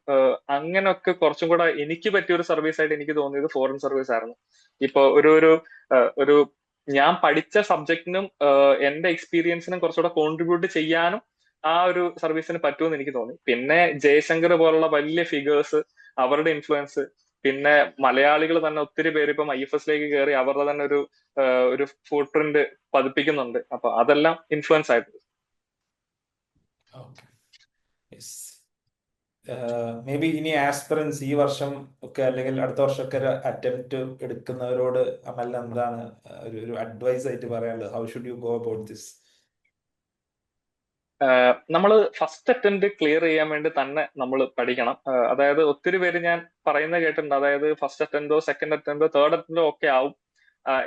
അങ്ങനൊക്കെ കുറച്ചും കൂടെ എനിക്ക് പറ്റിയ ഒരു സർവീസ് ആയിട്ട് എനിക്ക് തോന്നിയത് ഫോറിൻ സർവീസ് ആയിരുന്നു. ഇപ്പൊ ഒരു ഞാൻ പഠിച്ച സബ്ജക്റ്റിനും എന്റെ എക്സ്പീരിയൻസിനും കുറച്ചുകൂടെ കോൺട്രിബ്യൂട്ട് ചെയ്യാനും ആ ഒരു സർവീസിന് പറ്റുമെന്ന് എനിക്ക് തോന്നി. പിന്നെ ജയശങ്കർ പോലുള്ള വലിയ ഫിഗേഴ്സ്, അവരുടെ ഇൻഫ്ലുവൻസ്, പിന്നെ മലയാളികൾ തന്നെ ഒത്തിരി പേര് ഇപ്പം IFSലേക്ക് കയറി അവരുടെ തന്നെ ഒരു ഫുട് പ്രിന്റ് പതിപ്പിക്കുന്നുണ്ട്. അപ്പൊ അതെല്ലാം ഇൻഫ്ലുവൻസ് ആയിട്ടുണ്ട്. മേ ബി ഇനി ആസ്പിറൻസ് ഈ വർഷം ഒക്കെ അല്ലെങ്കിൽ അടുത്ത വർഷമൊക്കെ ഒരു അറ്റംപ്റ്റ് എടുക്കുന്നവരോട് അമൽ എന്താണ് ഒരു അഡ്വൈസ് ആയിട്ട് പറയാനുള്ളത്? How should you go about this? നമ്മൾ ഫസ്റ്റ് അറ്റംപ്റ്റ് ക്ലിയർ ചെയ്യാൻ വേണ്ടി തന്നെ നമ്മൾ പഠിക്കണം. അതായത് ഒത്തിരി പേര് ഞാൻ പറയുന്നത് കേട്ടിട്ടുണ്ട്, അതായത് ഫസ്റ്റ് അറ്റംപ്റ്റോ സെക്കൻഡ് അറ്റംപ്റ്റോ തേർഡ് അറ്റംപ്റ്റോ ഒക്കെ ആവും.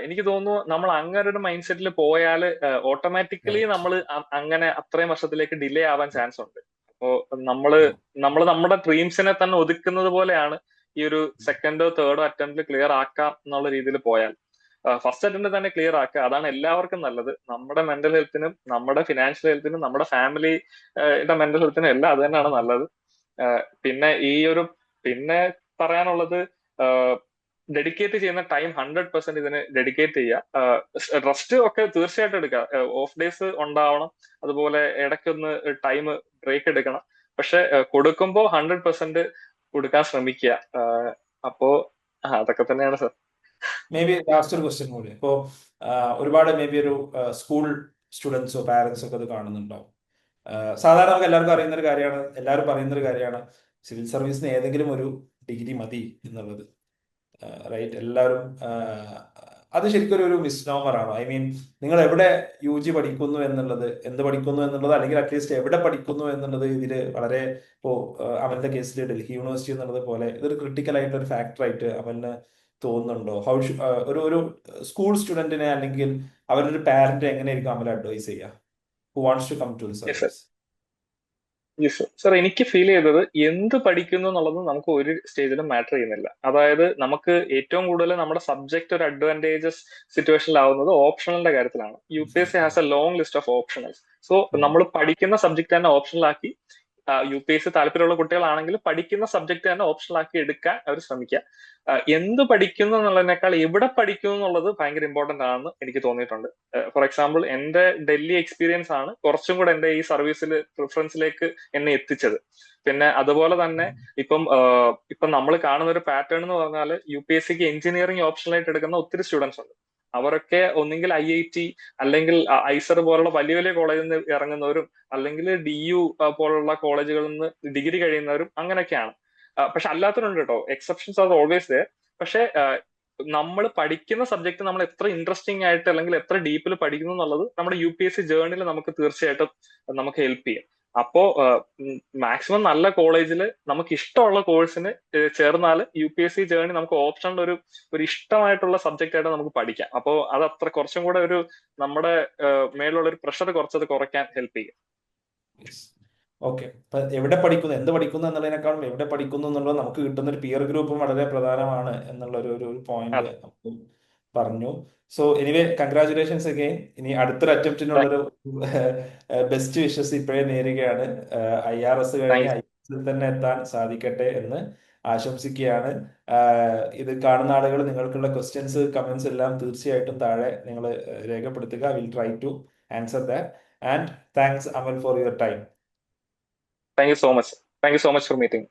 എനിക്ക് തോന്നുന്നു നമ്മൾ അങ്ങനെ ഒരു മൈൻഡ് സെറ്റിൽ പോയാൽ ഓട്ടോമാറ്റിക്കലി നമ്മൾ അങ്ങനെ അത്രയും വർഷത്തിലേക്ക് ഡിലേ ആവാൻ ചാൻസ് ഉണ്ട്. അപ്പോ നമ്മള് നമ്മുടെ ഡ്രീംസിനെ തന്നെ ഒതുക്കുന്നത് പോലെയാണ് ഈ ഒരു സെക്കൻഡോ തേർഡോ അറ്റംപ്റ്റിൽ ക്ലിയർ ആക്കാം എന്നുള്ള രീതിയിൽ പോയാൽ. ഫസ്റ്റ് അറ്റംപ്റ്റ് തന്നെ ക്ലിയർ ആക്കുക, അതാണ് എല്ലാവർക്കും നല്ലത്. നമ്മുടെ മെന്റൽ ഹെൽത്തിനും നമ്മുടെ ഫിനാൻഷ്യൽ ഹെൽത്തിനും നമ്മുടെ ഫാമിലിയുടെ മെന്റൽ ഹെൽത്തിനും എല്ലാം അത് തന്നെയാണ് നല്ലത്. പിന്നെ പിന്നെ പറയാനുള്ളത്, ഡെഡിക്കേറ്റ് ചെയ്യുന്ന ടൈം 100% ഇതിന് ഡെഡിക്കേറ്റ് ചെയ്യുക. റെസ്റ്റ് ഒക്കെ തീർച്ചയായിട്ടും എടുക്കുക, ഓഫ് ഡേയ്സ് ഉണ്ടാവണം, അതുപോലെ ഇടയ്ക്കൊന്ന് ടൈം ബ്രേക്ക് എടുക്കണം. പക്ഷെ കൊടുക്കുമ്പോൾ 100% കൊടുക്കാൻ ശ്രമിക്കുക. അപ്പോ അതൊക്കെ തന്നെയാണ് സർ. മേ ബി ലാസ്റ്റ് ഒരു ക്വസ്റ്റ്യൻ കൂടി. ഇപ്പോ ഒരുപാട് മേ ബി ഒരു സ്കൂൾ സ്റ്റുഡൻസോ പാരന്റ്സോ ഒക്കെ അത് കാണുന്നുണ്ടാവും. സാധാരണ നമുക്ക് എല്ലാവർക്കും അറിയുന്ന ഒരു കാര്യമാണ്, എല്ലാവരും പറയുന്ന ഒരു കാര്യമാണ് സിവിൽ സർവീസിന് ഏതെങ്കിലും ഒരു ഡിഗ്രി മതി എന്നുള്ളത്. റൈറ്റ്? എല്ലാവരും അത് ശരിക്കും ഒരു മിസ്നോമർ ആണ്. ഐ മീൻ, നിങ്ങൾ എവിടെ UG പഠിക്കുന്നു എന്നുള്ളത്, എന്ത് പഠിക്കുന്നു എന്നുള്ളത്, അല്ലെങ്കിൽ അറ്റ്ലീസ്റ്റ് എവിടെ പഠിക്കുന്നു എന്നുള്ളത് ഇതിൽ വളരെ, ഇപ്പോൾ അമലിന്റെ കേസിൽ ഡൽഹി യൂണിവേഴ്സിറ്റി എന്നുള്ളത് പോലെ ഇതൊരു ക്രിട്ടിക്കൽ ആയിട്ടുള്ള ഒരു ഫാക്ടർ ആയിട്ട് അമലിന് തോന്നുന്നുണ്ടോ? ഒരു സ്കൂൾ സ്റ്റുഡന്റിനെ അല്ലെങ്കിൽ അവരുടെ ഒരു പാരന്റ് എങ്ങനെയായിരിക്കും അമൽ അഡ്വൈസ് ചെയ്യുക, who wants to come to the service? Yes sir, എനിക്ക് ഫീൽ ചെയ്തത് എന്ത് പഠിക്കുന്നു എന്നുള്ളത് നമുക്ക് ഒരു സ്റ്റേജിലും മാറ്റർ ചെയ്യുന്നില്ല. അതായത് നമുക്ക് ഏറ്റവും കൂടുതൽ നമ്മുടെ സബ്ജക്ട് ഒരു അഡ്വാൻറ്റേജസ് സിറ്റുവേഷനിലാവുന്നത് ഓപ്ഷണലിന്റെ കാര്യത്തിലാണ്. UPSC has A long list of optionals. So നമ്മൾ പഠിക്കുന്ന സബ്ജക്ട് തന്നെ ഓപ്ഷണലാക്കി, UPSC താല്പര്യമുള്ള കുട്ടികളാണെങ്കിൽ പഠിക്കുന്ന സബ്ജക്ട് തന്നെ ഓപ്ഷണലാക്കി എടുക്കാൻ അവർ ശ്രമിക്കുക. എന്ത് പഠിക്കുന്നു എന്നുള്ളതിനേക്കാൾ എവിടെ പഠിക്കുന്നു എന്നുള്ളത് ഭയങ്കര ഇമ്പോർട്ടന്റ് ആണെന്ന് എനിക്ക് തോന്നിയിട്ടുണ്ട്. ഫോർ എക്സാമ്പിൾ, എന്റെ ഡൽഹി എക്സ്പീരിയൻസ് ആണ് കുറച്ചും കൂടെ എന്റെ ഈ സർവീസിൽ പ്രിഫറൻസിലേക്ക് എന്നെ എത്തിച്ചത്. പിന്നെ അതുപോലെ തന്നെ ഇപ്പം നമ്മൾ കാണുന്ന ഒരു പാറ്റേൺ എന്ന് പറഞ്ഞാൽ UPSCക്ക് എഞ്ചിനീയറിംഗ് ഓപ്ഷനായിട്ട് എടുക്കുന്ന ഒത്തിരി സ്റ്റുഡൻസ് ഉണ്ട്. അവരൊക്കെ ഒന്നെങ്കിൽ IIT അല്ലെങ്കിൽ ഐസർ പോലുള്ള വലിയ വലിയ കോളേജിൽ നിന്ന് ഇറങ്ങുന്നവരും, അല്ലെങ്കിൽ DU പോലുള്ള കോളേജുകളിൽ നിന്ന് ഡിഗ്രി കഴിയുന്നവരും അങ്ങനെയൊക്കെയാണ്. പക്ഷെ അല്ലാത്തവരുണ്ട് കേട്ടോ, എക്സെപ്ഷൻസ് ആർ ഓൾവേസ് ദയർ. പക്ഷെ നമ്മൾ പഠിക്കുന്ന സബ്ജക്ട് നമ്മൾ എത്ര ഇൻട്രസ്റ്റിംഗ് ആയിട്ട് അല്ലെങ്കിൽ എത്ര ഡീപ്പിൽ പഠിക്കുന്നു എന്നുള്ളത് നമ്മുടെ UPSC ജേർണിയിൽ നമുക്ക് തീർച്ചയായിട്ടും നമുക്ക് ഹെൽപ്പ് ചെയ്യും. അപ്പോ മാക്സിമം നല്ല കോളേജിൽ നമുക്ക് ഇഷ്ടമുള്ള കോഴ്സിന് ചേർന്നാൽ UPSC ജേർണി നമുക്ക് ഓപ്ഷനിൽ ഒരു ഇഷ്ടമായിട്ടുള്ള സബ്ജക്റ്റ് ആയിട്ട് നമുക്ക് പഠിക്കാം. അപ്പോൾ അത് അത്ര കുറച്ചും കൂടെ നമ്മുടെ മേലുള്ള ഒരു പ്രഷർ കുറച്ചത് കുറയ്ക്കാൻ ഹെൽപ്പ് ചെയ്യും. ഓക്കെ. ഇപ്പൊ എവിടെ പഠിക്കുന്നു, എന്ത് പഠിക്കുന്നു എന്നുള്ളതിനേക്കാളും എവിടെ പഠിക്കുന്നു എന്നുള്ളത് നമുക്ക് കിട്ടുന്ന ഒരു പിയർ ഗ്രൂപ്പും വളരെ പ്രധാനമാണ് എന്നുള്ള ഒരു പോയിന്റ് പറഞ്ഞു. So anyway, congratulations again. ഇനി അടുത്തൊരു അറ്റംപ്റ്റിനുള്ളൊരു ബെസ്റ്റ് വിഷസ് ഇപ്പോഴേ നേരുകയാണ്. IRS കഴിഞ്ഞ് IAS തന്നെ എത്താൻ സാധിക്കട്ടെ എന്ന് ആശംസിക്കുകയാണ്. ഇത് കാണുന്ന ആളുകൾ നിങ്ങൾക്കുള്ള ക്വസ്റ്റ്യൻസ്, കമന്റ്സ് എല്ലാം തീർച്ചയായിട്ടും താഴെ നിങ്ങൾ രേഖപ്പെടുത്തുക. Will try to answer that. And thanks Amal for your time. Thank you so much. Thank you so much for meeting.